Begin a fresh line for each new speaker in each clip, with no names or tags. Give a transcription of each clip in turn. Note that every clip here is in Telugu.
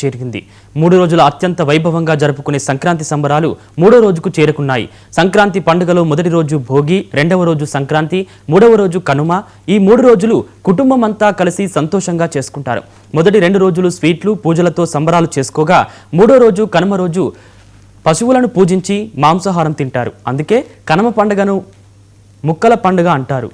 చేరింది. 3 రోజుల అత్యంత వైభవంగా జరుపుకునే సంక్రాంతి సంబరాలు 3వ రోజుకు చేరుకున్నాయి. సంక్రాంతి పండుగలో మొదటి రోజు భోగి, రెండవ రోజు సంక్రాంతి, మూడవ రోజు కనుమ. ఈ 3 రోజులు కుటుంబం అంతా కలిసి సంతోషంగా చేసుకుంటారు. మొదటి 2 రోజులు స్వీట్లు, పూజలతో సంబరాలు చేసుకోగా, 3వ రోజు కనుమ రోజు పశువులను పూజించి మాంసాహారం తింటారు. అందుకే కనుమ పండుగను ముక్కల పండుగ అంటారు.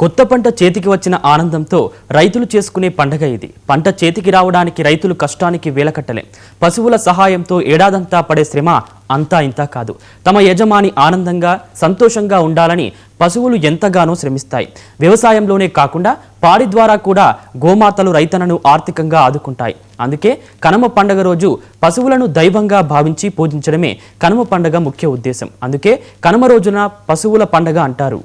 కొత్త పంట చేతికి వచ్చిన ఆనందంతో రైతులు చేసుకునే పండగ ఇది. పంట చేతికి రావడానికి రైతులు కష్టానికి వేలకట్టలే. పశువుల సహాయంతో ఏడాదంతా పడే శ్రమ అంతా ఇంతా కాదు. తమ యజమాని ఆనందంగా సంతోషంగా ఉండాలని పశువులు ఎంతగానో శ్రమిస్తాయి. వ్యవసాయంలోనే కాకుండా పాడి ద్వారా కూడా గోమాతలు రైతన్నను ఆర్థికంగా ఆదుకుంటాయి. అందుకే కనుమ పండుగ రోజు పశువులను దైవంగా భావించి పూజించడమే కనుమ పండుగ ముఖ్య ఉద్దేశం. అందుకే కనుమ రోజున పశువుల పండుగ అంటారు.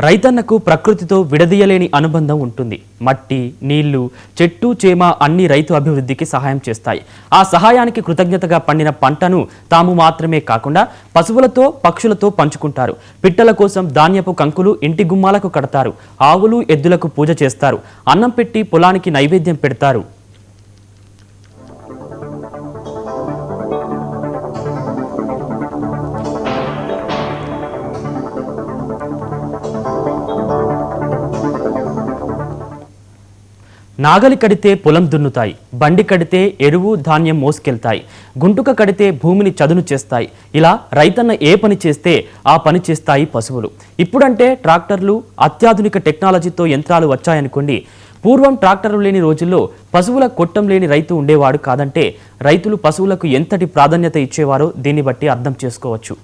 రైతన్నకు ప్రకృతితో విడదీయలేని అనుబంధం ఉంటుంది. మట్టి, నీళ్లు, చెట్టు, చేమ అన్ని రైతు అభివృద్ధికి సహాయం చేస్తాయి. ఆ సహాయానికి కృతజ్ఞతగా పండిన పంటను తాము మాత్రమే కాకుండా పశువులతో, పక్షులతో పంచుకుంటారు. పిట్టల కోసం ధాన్యపు కంకులు ఇంటి గుమ్మాలకు కడతారు. ఆవులు, ఎద్దులకు పూజ చేస్తారు. అన్నం పెట్టి పొలానికి నైవేద్యం పెడతారు. నాగలి కడితే పొలం దున్నుతాయి. బండి కడితే ఎరువు, ధాన్యం మోసుకెళ్తాయి. గుంటుక కడితే భూమిని చదును చేస్తాయి. ఇలా రైతన్న ఏ పని చేస్తే ఆ పని చేస్తాయి పశువులు. ఇప్పుడంటే ట్రాక్టర్లు, అత్యాధునిక టెక్నాలజీతో యంత్రాలు వచ్చాయనుకోండి. పూర్వం ట్రాక్టర్లు లేని రోజుల్లో పశువుల కొట్టం లేని రైతు ఉండేవాడు కాదంటే రైతులు పశువులకు ఎంతటి ప్రాధాన్యత ఇచ్చేవారో దీన్ని బట్టి అర్థం చేసుకోవచ్చు.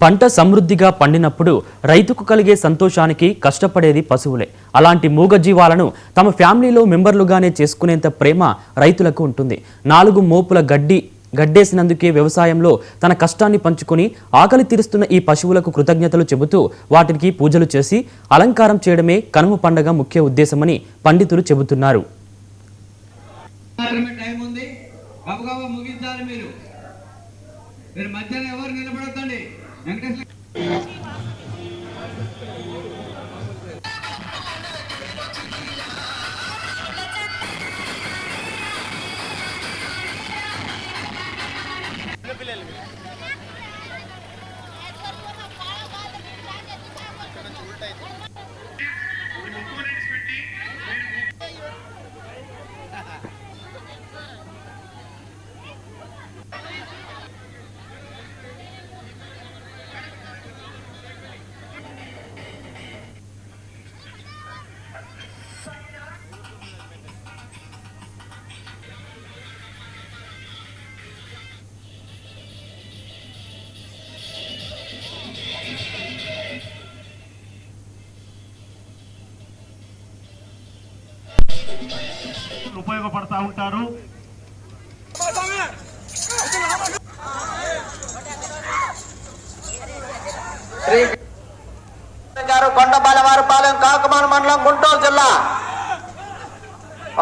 పంట సమృద్ధిగా పండినప్పుడు రైతుకు కలిగే సంతోషానికి కష్టపడేది పశువులే. అలాంటి మూగజీవాలను తమ ఫ్యామిలీలో మెంబర్లుగానే చేసుకునేంత ప్రేమ రైతులకు ఉంటుంది. 4 మోపుల గడ్డేసినందుకే వ్యవసాయంలో తన కష్టాన్ని పంచుకొని ఆకలి తీరుస్తున్న ఈ పశువులకు కృతజ్ఞతలు చెబుతూ వాటికి పూజలు చేసి అలంకారం చేయడమే కనుమ పండుగ ముఖ్య ఉద్దేశమని పండితులు చెబుతున్నారు.
ఉపయోగపడతా ఉంటారు.
కొండపాలెం వారిపాలెం కాకుమాన మండలం గుంటూరు జిల్లా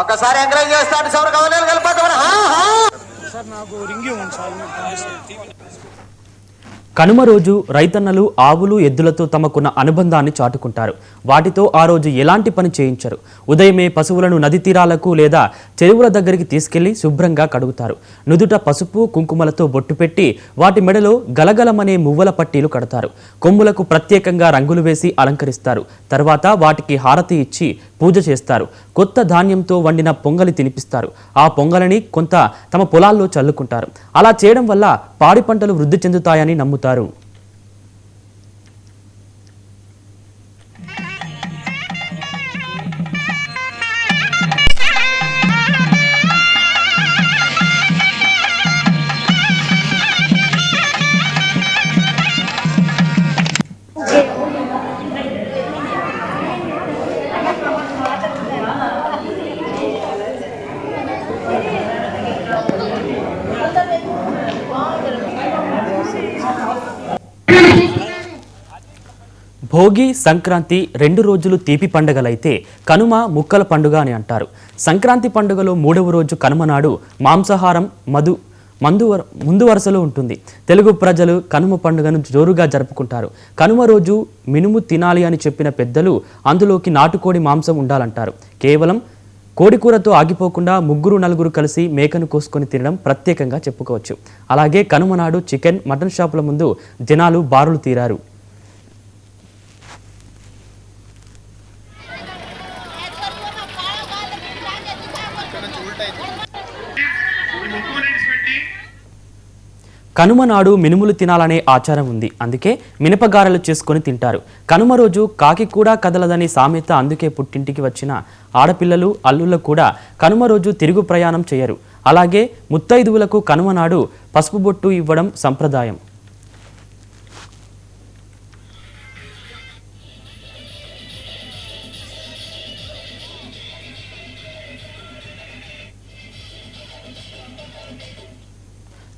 ఒక్కసారి ఎంకరేజ్ చేస్తాడు సౌర కవలేలు కలిపోతామని
కనుమ రోజు రైతన్నలు ఆవులు ఎద్దులతో తమకున్న అనుబంధాన్ని చాటుకుంటారు. వాటితో ఆ రోజు ఎలాంటి పని చేయించరు. ఉదయమే పశువులను నది తీరాలకు లేదా చెరువుల దగ్గరికి తీసుకెళ్లి శుభ్రంగా కడుగుతారు. నుదుట పసుపు కుంకుమలతో బొట్టు పెట్టి వాటి మెడలో గలగలమనే మువ్వల పట్టీలు కడతారు. కొమ్ములకు ప్రత్యేకంగా రంగులు వేసి అలంకరిస్తారు. తర్వాత వాటికి హారతి ఇచ్చి పూజ చేస్తారు. కొత్త ధాన్యంతో వండిన పొంగలి తినిపిస్తారు. ఆ పొంగలిని కొంత తమ పొలాల్లో చల్లుకుంటారు. అలా చేయడం వల్ల పాడి పంటలు వృద్ధి చెందుతాయని నమ్ముతారు. భోగి సంక్రాంతి 2 రోజులు తీపి పండుగలైతే కనుమ ముక్కల పండుగ అని అంటారు. సంక్రాంతి పండుగలో 3వ రోజు కనుమ నాడు మాంసాహారం ముందు వరుసలో ఉంటుంది. తెలుగు ప్రజలు కనుమ పండుగను జోరుగా జరుపుకుంటారు. కనుమ రోజు మినుము తినాలి అని చెప్పిన పెద్దలు అందులోకి నాటుకోడి మాంసం ఉండాలంటారు. కేవలం కోడికూరతో ఆగిపోకుండా 3-4 కలిసి మేకను కోసుకొని తినడం ప్రత్యేకంగా చెప్పుకోవచ్చు. అలాగే కనుమ నాడు చికెన్ మటన్ షాపుల ముందు జనాలు బారులు తీరారు. కనుమ నాడు మినుములు తినాలనే ఆచారం ఉంది. అందుకే మినపగారెలు చేసుకొని తింటారు. కనుమ రోజు కాకి కూడా కదలదని సామెత. అందుకే పుట్టింటికి వచ్చిన ఆడపిల్లలు అల్లుళ్ళు కూడా కనుమ రోజు తిరుగు ప్రయాణం చేయరు. అలాగే ముత్తైదువులకు కనుమ నాడు పసుపు బొట్టు ఇవ్వడం సంప్రదాయం.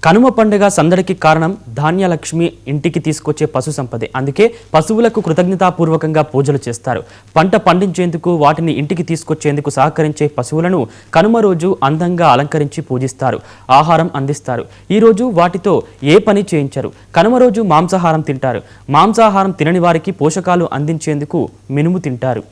కనుమ పండుగ సందడికి కారణం ధాన్యలక్ష్మి ఇంటికి తీసుకొచ్చే పశు సంపదే. అందుకే పశువులకు కృతజ్ఞతాపూర్వకంగా పూజలు చేస్తారు. పంట పండించేందుకు వాటిని ఇంటికి తీసుకొచ్చేందుకు సహకరించే పశువులను కనుమ రోజు అందంగా అలంకరించి పూజిస్తారు. ఆహారం అందిస్తారు. ఈ రోజు వాటితో ఏ పని చేయించరు. కనుమ రోజు మాంసాహారం తింటారు. మాంసాహారం తినని వారికి పోషకాలు అందించేందుకు మినుము తింటారు.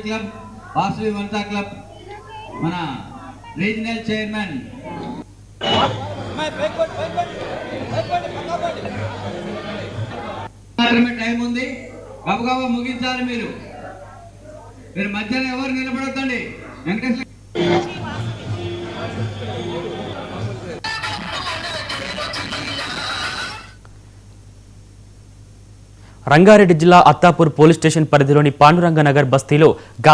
క్లబ్ వాసవి వనితా క్లబ్ మన రీజనల్ చైర్మన్ మాత్రమే టైం ఉంది. గబగబా ముగించాలి. మీరు మధ్యాహ్నం ఎవరు నిలబడొద్దండి. వెంకటేశ్వర
రంగారెడ్డి జిల్లా అత్తాపూర్ పోలీస్ స్టేషన్ పరిధిలోని పాండురంగ నగర్ బస్తీలో